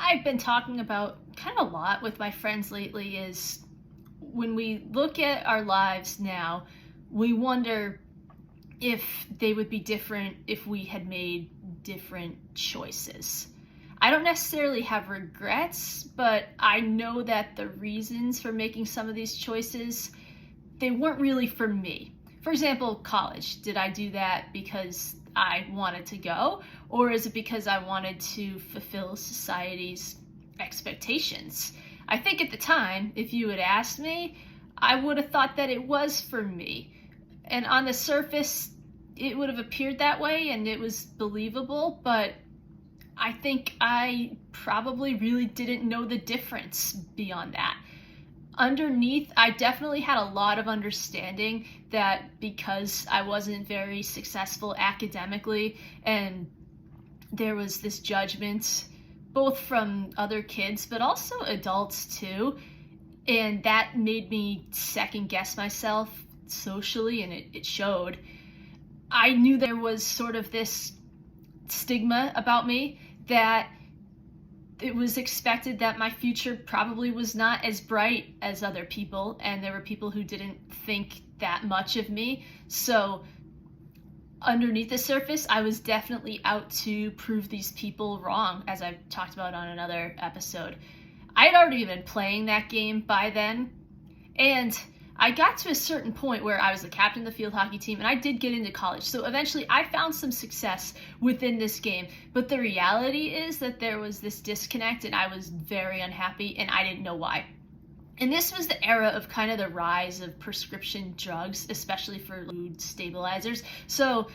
I've been talking about kind of a lot with my friends lately is when we look at our lives now, we wonder if they would be different if we had made different choices. I don't necessarily have regrets, but I know that the reasons for making some of these choices, they weren't really for me. For example, college. Did I do that because I wanted to go, or is it because I wanted to fulfill society's expectations? I think at the time, if you had asked me, I would have thought that it was for me. And on the surface, it would have appeared that way and it was believable, but I think I probably really didn't know the difference beyond that. Underneath, I definitely had a lot of understanding that because I wasn't very successful academically and there was this judgment both from other kids but also adults too, and that made me second guess myself socially, and it showed. I knew there was sort of this stigma about me that it was expected that my future probably was not as bright as other people, and there were people who didn't think that much of me. So underneath the surface, I was definitely out to prove these people wrong, as I've talked about on another episode. I had already been playing that game by then, and I got to a certain point where I was the captain of the field hockey team, and I did get into college. So eventually I found some success within this game. But the reality is that there was this disconnect, and I was very unhappy, and I didn't know why. And this was the era of kind of the rise of prescription drugs, especially for mood stabilizers. So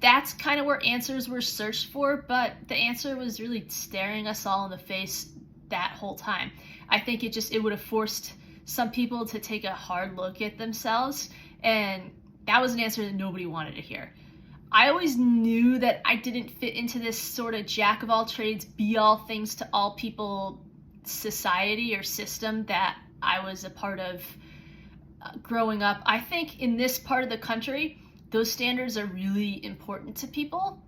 that's kind of where answers were searched for, but the answer was really staring us all in the face that whole time. I think it would have forced some people to take a hard look at themselves, and that was an answer that nobody wanted to hear. I always knew that I didn't fit into this sort of jack of all trades, be all things to all people society or system that I was a part of growing up. I think in this part of the country, those standards are really important to people,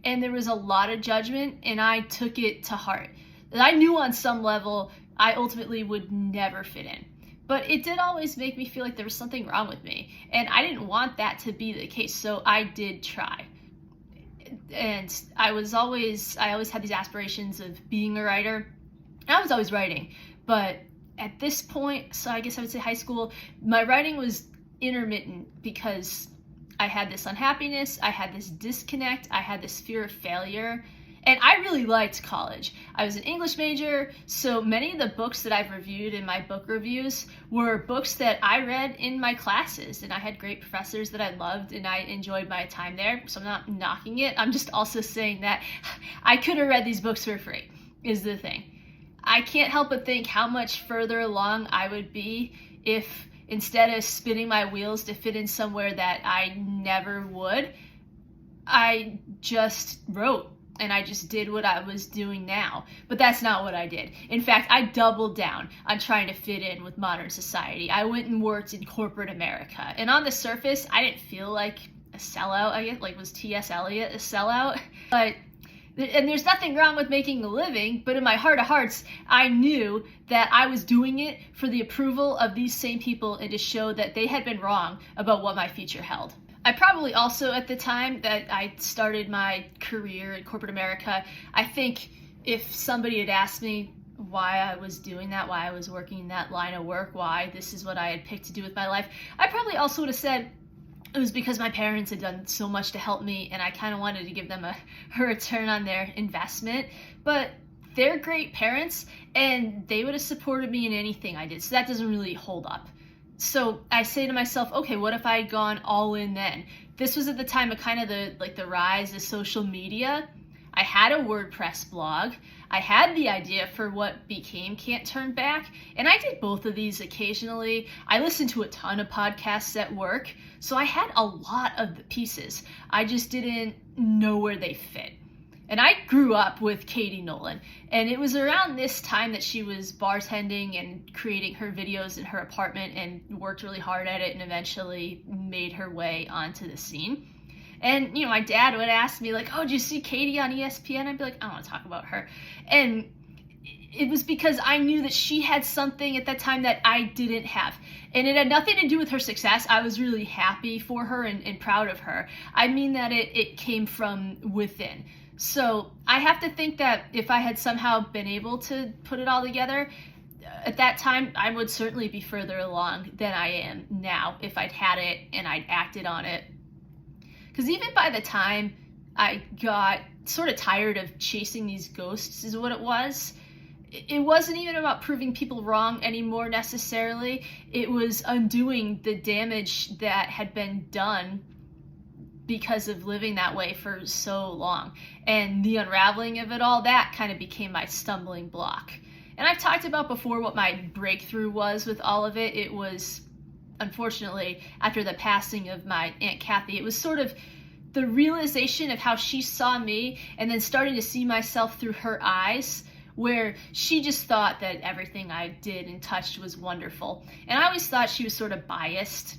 and there was a lot of judgment, and I took it to heart. I knew on some level I ultimately would never fit in. But it did always make me feel like there was something wrong with me. And I didn't want that to be the case, so I did try. And I always had these aspirations of being a writer. And I was always writing. But at this point, so I guess I would say high school, my writing was intermittent because I had this unhappiness, I had this disconnect, I had this fear of failure. And I really liked college. I was an English major, so many of the books that I've reviewed in my book reviews were books that I read in my classes, and I had great professors that I loved, and I enjoyed my time there, so I'm not knocking it. I'm just also saying that I could have read these books for free, is the thing. I can't help but think how much further along I would be if instead of spinning my wheels to fit in somewhere that I never would, I just wrote. And I just did what I was doing now. But that's not what I did. In fact, I doubled down on trying to fit in with modern society. I went and worked in corporate America. And on the surface, I didn't feel like a sellout. I guess, like, was T.S. Eliot a sellout? And there's nothing wrong with making a living, but in my heart of hearts, I knew that I was doing it for the approval of these same people and to show that they had been wrong about what my future held. I probably also, at the time that I started my career in corporate America, I think if somebody had asked me why I was doing that, why I was working in that line of work, why this is what I had picked to do with my life, I probably also would have said it was because my parents had done so much to help me and I kind of wanted to give them a return on their investment. But they're great parents and they would have supported me in anything I did, so that doesn't really hold up. So I say to myself, okay, what if I had gone all in then? This was at the time of kind of the rise of social media. I had a WordPress blog. I had the idea for what became Can't Turn Back, and I did both of these occasionally. I listened to a ton of podcasts at work, so I had a lot of the pieces. I just didn't know where they fit. And I grew up with Katie Nolan, and it was around this time that she was bartending and creating her videos in her apartment and worked really hard at it and eventually made her way onto the scene. And, my dad would ask me, like, oh, did you see Katie on ESPN? I'd be like, I don't want to talk about her. And it was because I knew that she had something at that time that I didn't have. And it had nothing to do with her success. I was really happy for her and proud of her. I mean that it came from within. So I have to think that if I had somehow been able to put it all together, at that time, I would certainly be further along than I am now if I'd had it and I'd acted on it. Because even by the time I got sort of tired of chasing these ghosts is what it was. It wasn't even about proving people wrong anymore necessarily. It was undoing the damage that had been done because of living that way for so long. And the unraveling of it all, that kind of became my stumbling block. And I've talked about before what my breakthrough was with all of it. It was, unfortunately, after the passing of my Aunt Kathy, it was sort of the realization of how she saw me and then starting to see myself through her eyes, where she just thought that everything I did and touched was wonderful. And I always thought she was sort of biased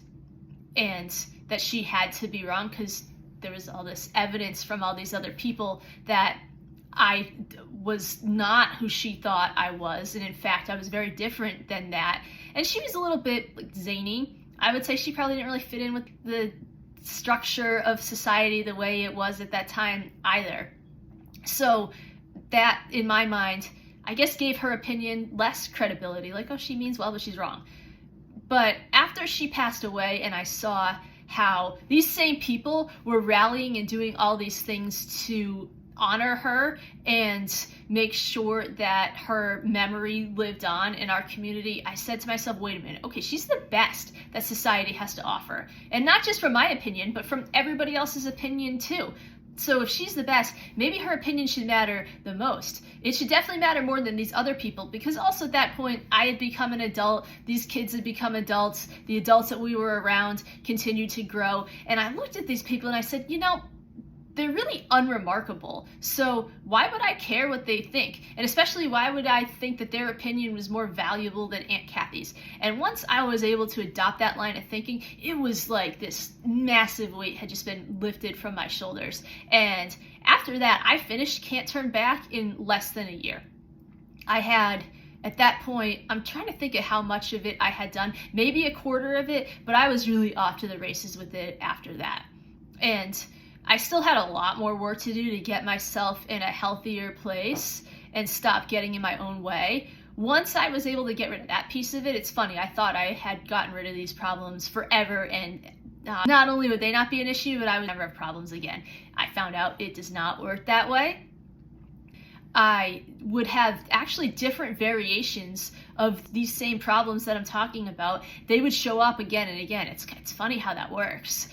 and that she had to be wrong because there was all this evidence from all these other people that I was not who she thought I was. And in fact, I was very different than that. And she was a little bit like zany. I would say she probably didn't really fit in with the structure of society the way it was at that time either. So that, in my mind, I guess gave her opinion less credibility. Like, oh, she means well, but she's wrong. But after she passed away and I saw how these same people were rallying and doing all these things to honor her and make sure that her memory lived on in our community, I said to myself, wait a minute, okay, she's the best that society has to offer. And not just from my opinion, but from everybody else's opinion too. So if she's the best, maybe her opinion should matter the most. It should definitely matter more than these other people, because also at that point, I had become an adult, these kids had become adults, the adults that we were around continued to grow, and I looked at these people and I said, you know, they're really unremarkable. So why would I care what they think? And especially, why would I think that their opinion was more valuable than Aunt Kathy's? And once I was able to adopt that line of thinking, it was like this massive weight had just been lifted from my shoulders. And after that, I finished Can't Turn Back in less than a year. I had, at that point, I'm trying to think of how much of it I had done, maybe a quarter of it, but I was really off to the races with it after that. And I still had a lot more work to do to get myself in a healthier place and stop getting in my own way. Once I was able to get rid of that piece of it, it's funny, I thought I had gotten rid of these problems forever, and not only would they not be an issue, but I would never have problems again. I found out it does not work that way. I would have actually different variations of these same problems that I'm talking about. They would show up again and again. It's funny how that works.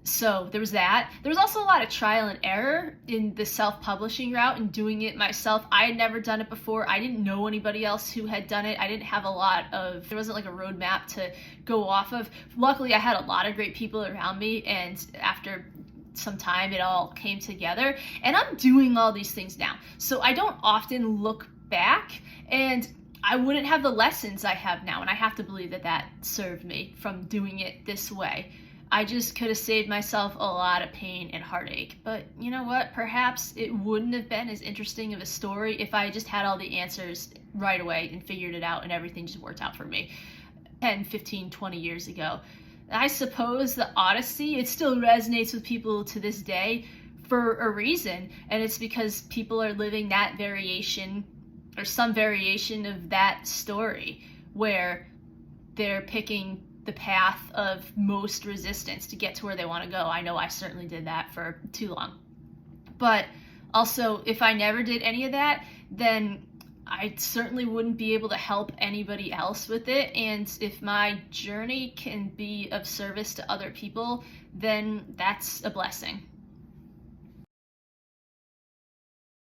So there was that. There was also a lot of trial and error in the self-publishing route and doing it myself. I had never done it before. I didn't know anybody else who had done it. I didn't have there wasn't like a roadmap to go off of. Luckily, I had a lot of great people around me, and after some time, it all came together. And I'm doing all these things now. So I don't often look back, and I wouldn't have the lessons I have now. And I have to believe that that served me from doing it this way. I just could have saved myself a lot of pain and heartache. But you know what? Perhaps it wouldn't have been as interesting of a story if I just had all the answers right away and figured it out and everything just worked out for me 10, 15, 20 years ago. I suppose the Odyssey, it still resonates with people to this day for a reason. And it's because people are living that variation or some variation of that story where they're picking the path of most resistance to get to where they want to go. I know I certainly did that for too long. But also, if I never did any of that, then I certainly wouldn't be able to help anybody else with it. And if my journey can be of service to other people, then that's a blessing.